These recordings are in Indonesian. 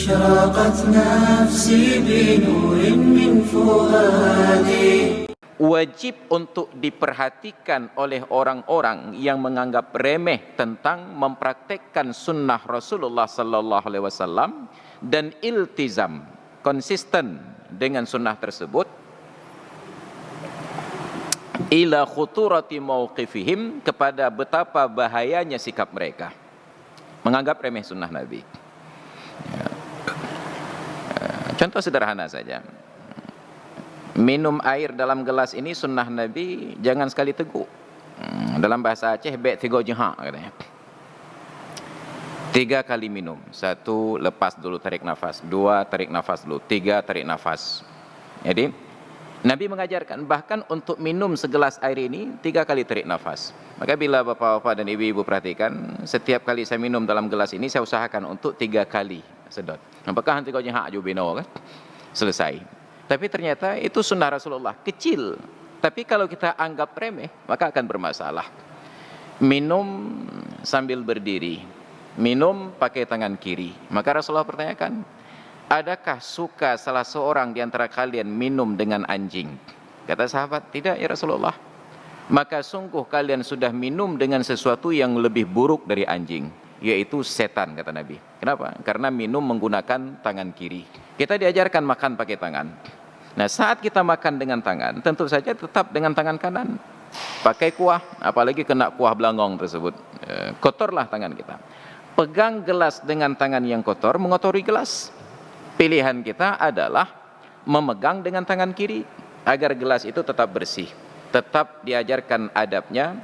أشرقت نفسي بنور من فؤادي. Wajib untuk diperhatikan oleh orang-orang yang menganggap remeh tentang mempraktekkan sunnah Rasulullah sallallahu alaihi wasallam dan iltizam, konsisten dengan sunnah tersebut, ila khuturati mauqifihim, kepada betapa bahayanya sikap mereka menganggap remeh sunnah Nabi. Contoh sederhana saja, minum air dalam gelas ini sunnah Nabi, jangan sekali teguk. Dalam bahasa Aceh, bek tiga jihak katanya. 3 kali minum. 1, lepas dulu, tarik nafas. 2, tarik nafas dulu. 3, tarik nafas. Jadi Nabi mengajarkan bahkan untuk minum segelas air ini 3 kali tarik nafas. Maka bila bapak-bapak dan ibu-ibu perhatikan, setiap kali saya minum dalam gelas ini, saya usahakan untuk 3 kali sedot. Apakah nanti kau jihak jubino kan? Selesai. Tapi ternyata itu sunnah Rasulullah, kecil. Tapi kalau kita anggap remeh, maka akan bermasalah. Minum sambil berdiri, minum pakai tangan kiri. Maka Rasulullah pertanyakan, adakah suka salah seorang di antara kalian minum dengan anjing? Kata sahabat, tidak ya Rasulullah. Maka sungguh kalian sudah minum dengan sesuatu yang lebih buruk dari anjing, yaitu setan, kata Nabi. Kenapa? Karena minum menggunakan tangan kiri. Kita diajarkan makan pakai tangan. Nah, saat kita makan dengan tangan, tentu saja tetap dengan tangan kanan. Pakai kuah, apalagi kena kuah belangong tersebut, kotorlah tangan kita. Pegang gelas dengan tangan yang kotor, mengotori gelas. Pilihan kita adalah memegang dengan tangan kiri, agar gelas itu tetap bersih. Tetap diajarkan adabnya,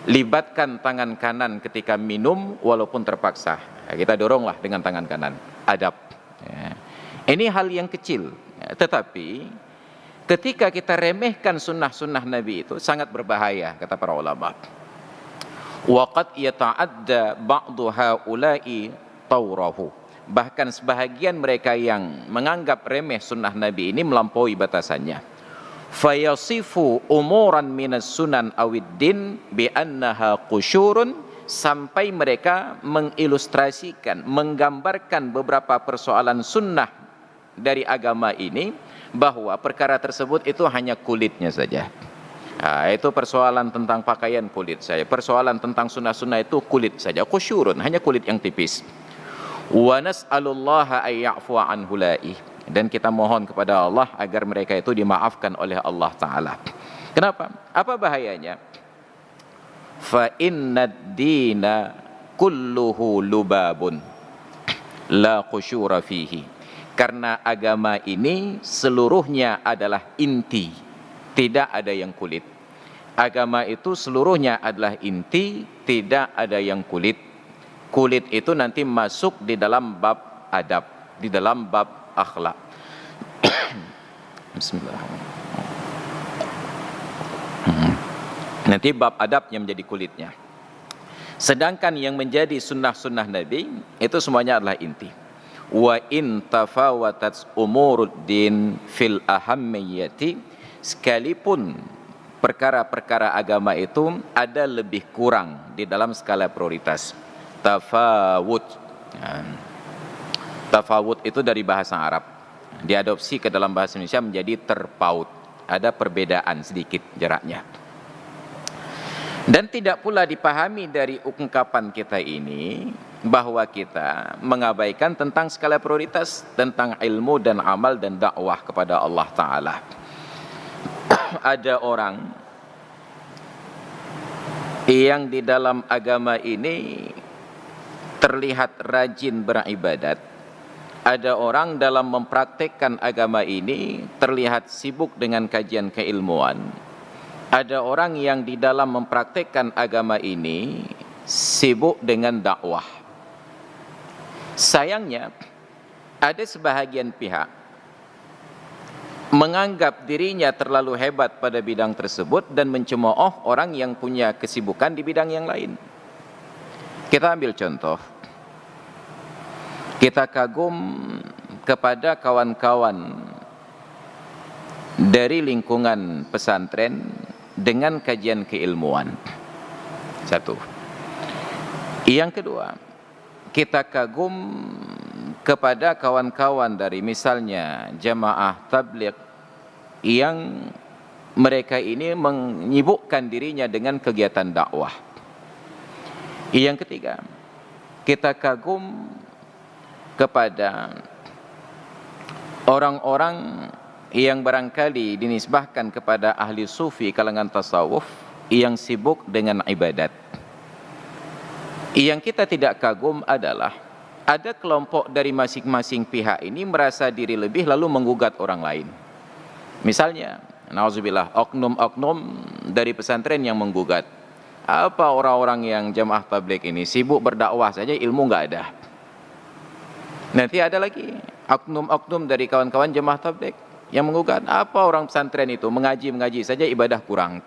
libatkan tangan kanan ketika minum walaupun terpaksa. Kita doronglah dengan tangan kanan, adab. Ini hal yang kecil, tetapi ketika kita remehkan sunnah-sunnah Nabi itu sangat berbahaya, kata para ulama. Waqad yata'adda ba'du haula'i tawrahu. Bahkan sebahagian mereka yang menganggap remeh sunnah Nabi ini melampaui batasannya. Fayasifu umuran minas sunan awiddin bi annaha qusyurun, sampai mereka mengilustrasikan, menggambarkan beberapa persoalan sunnah dari agama ini, bahwa perkara tersebut itu hanya kulitnya saja. Itu persoalan tentang pakaian kulit saja, persoalan tentang sunnah-sunnah itu kulit saja, qusyurun, hanya kulit yang tipis. Wa nas'alullaha ay ya'fu anhu la'i, dan kita mohon kepada Allah agar mereka itu dimaafkan oleh Allah Ta'ala. Kenapa? Apa bahayanya? Fa innad dina kulluhu lubabun la khusyura fihi. Karena agama ini seluruhnya adalah inti, tidak ada yang kulit. Agama itu seluruhnya adalah inti, tidak ada yang kulit. Kulit itu nanti masuk di dalam bab adab, di dalam bab akhlak. Bismillahirrahmanirrahim. Nanti bab adab yang menjadi kulitnya. Sedangkan yang menjadi sunnah-sunnah Nabi itu semuanya adalah inti. Wa in tafawatat umuruddin fil ahammiyati, sekalipun perkara-perkara agama itu ada lebih kurang di dalam skala prioritas. Tafawut. Tafawut itu dari bahasa Arab, diadopsi ke dalam bahasa Indonesia menjadi terpaut. Ada perbedaan sedikit jaraknya. Dan tidak pula dipahami dari ungkapan kita ini bahwa kita mengabaikan tentang skala prioritas, tentang ilmu dan amal dan dakwah kepada Allah Ta'ala. Ada orang yang di dalam agama ini terlihat rajin beribadat. Ada orang dalam mempraktekkan agama ini terlihat sibuk dengan kajian keilmuan. Ada orang yang di dalam mempraktekkan agama ini sibuk dengan dakwah. Sayangnya, ada sebahagian pihak menganggap dirinya terlalu hebat pada bidang tersebut dan mencemooh orang yang punya kesibukan di bidang yang lain. Kita ambil contoh. Kita kagum kepada kawan-kawan dari lingkungan pesantren dengan kajian keilmuan. Satu. Yang kedua, kita kagum kepada kawan-kawan dari misalnya jamaah tabligh yang mereka ini menyibukkan dirinya dengan kegiatan dakwah. Yang ketiga, kita kagum kepada orang-orang yang barangkali dinisbahkan kepada ahli sufi kalangan tasawuf yang sibuk dengan ibadat. Yang kita tidak kagum adalah ada kelompok dari masing-masing pihak ini merasa diri lebih lalu menggugat orang lain. Misalnya, nauzubillah, oknum-oknum dari pesantren yang menggugat. Apa orang-orang yang jamaah tabligh ini sibuk berdakwah saja, ilmu enggak ada. Nanti ada lagi oknum-oknum dari kawan-kawan jamaah tabligh yang menggugat, apa orang pesantren itu mengaji saja, ibadah kurang.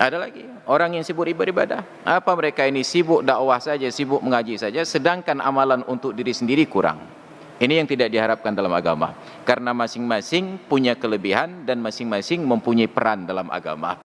Ada lagi orang yang sibuk beribadah, apa mereka ini sibuk dakwah saja, sibuk mengaji saja, sedangkan amalan untuk diri sendiri kurang. Ini yang tidak diharapkan dalam agama, karena masing-masing punya kelebihan dan masing-masing mempunyai peran dalam agama.